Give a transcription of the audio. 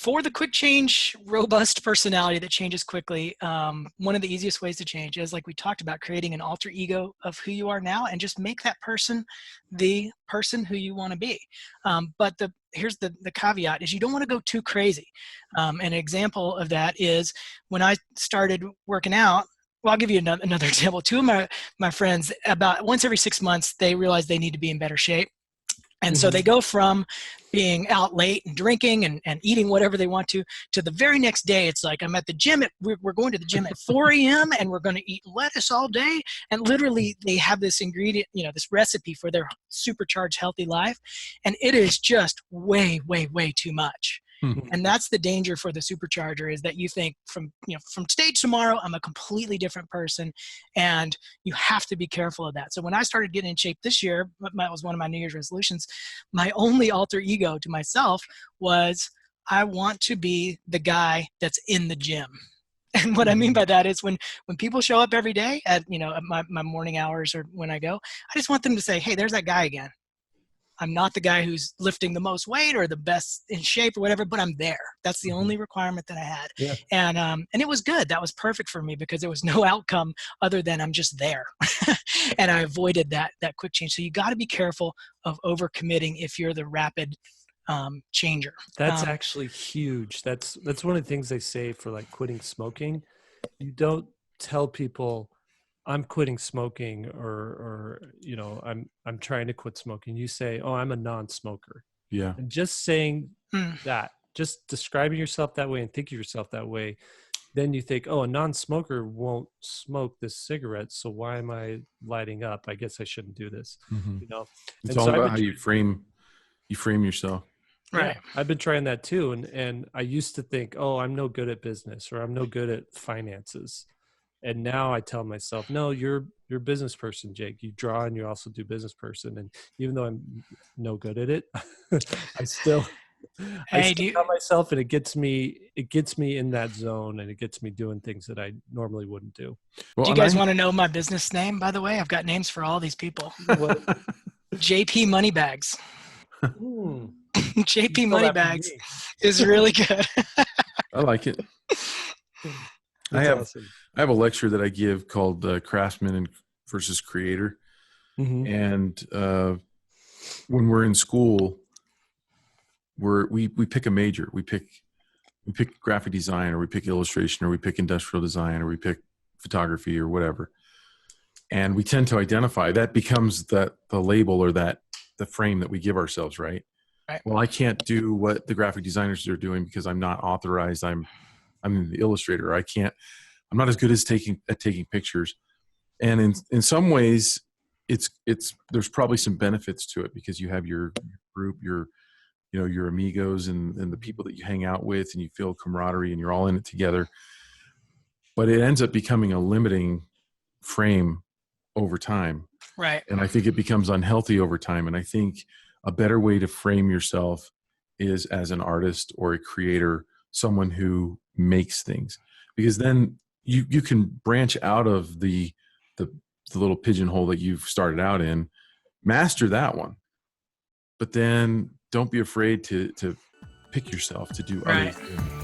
For the quick change, robust personality that changes quickly, one of the easiest ways to change is, like we talked about, creating an alter ego of who you are now and just make that person the person who you want to be. But here's the caveat is you don't want to go too crazy. An example of that is when I started working out. Well, I'll give you another example. Two of my friends, about once every 6 months, they realize they need to be in better shape. And so they go from being out late and drinking and eating whatever they want to the very next day, it's like, I'm at the gym, we're going to the gym at 4 a.m. and we're going to eat lettuce all day. And literally they have this ingredient, this recipe for their supercharged healthy life. And it is just way, way, way too much. And that's the danger for the supercharger, is that you think from today to tomorrow, I'm a completely different person, and you have to be careful of that. So when I started getting in shape this year, that was one of my New Year's resolutions. My only alter ego to myself was, I want to be the guy that's in the gym. And what I mean by that is when people show up every day at my morning hours or when I go, I just want them to say, hey, there's that guy again. I'm not the guy who's lifting the most weight or the best in shape or whatever, but I'm there. That's the only requirement that I had. Yeah. And it was good. That was perfect for me because there was no outcome other than I'm just there. And I avoided that quick change. So you got to be careful of overcommitting if you're the rapid changer. That's actually huge. That's one of the things they say for like quitting smoking. You don't tell people, I'm quitting smoking or I'm trying to quit smoking. You say, oh, I'm a non-smoker. Yeah. And just saying that, just describing yourself that way and thinking of yourself that way, then you think, oh, a non-smoker won't smoke this cigarette, so why am I lighting up? I guess I shouldn't do this. It's all about how you frame yourself. Right. Yeah, I've been trying that too. And I used to think, oh, I'm no good at business or I'm no good at finances. And now I tell myself, no, you're a business person, Jake. You draw and you also do business person. And even though I'm no good at it, I still tell myself, and it gets me in that zone, and it gets me doing things that I normally wouldn't do. Well, do you guys want to know my business name, by the way? I've got names for all these people. JP Moneybags. JP Moneybags is really good. I like it. I have a lecture that I give called Craftsman versus Creator. And when we're in school, we pick a major. We pick graphic design, or we pick illustration, or we pick industrial design, or we pick photography, or whatever. And we tend to identify that becomes the label or the frame that we give ourselves, right? Well, I can't do what the graphic designers are doing because I'm not authorized. I'm the illustrator. I'm not as good as taking pictures. And in some ways there's probably some benefits to it because you have your group, your amigos and the people that you hang out with, and you feel camaraderie and you're all in it together. But it ends up becoming a limiting frame over time. Right. And I think it becomes unhealthy over time. And I think a better way to frame yourself is as an artist or a creator, someone who makes things, because then you can branch out of the little pigeonhole that you've started out in, master that one, but then don't be afraid to pick yourself to do other things.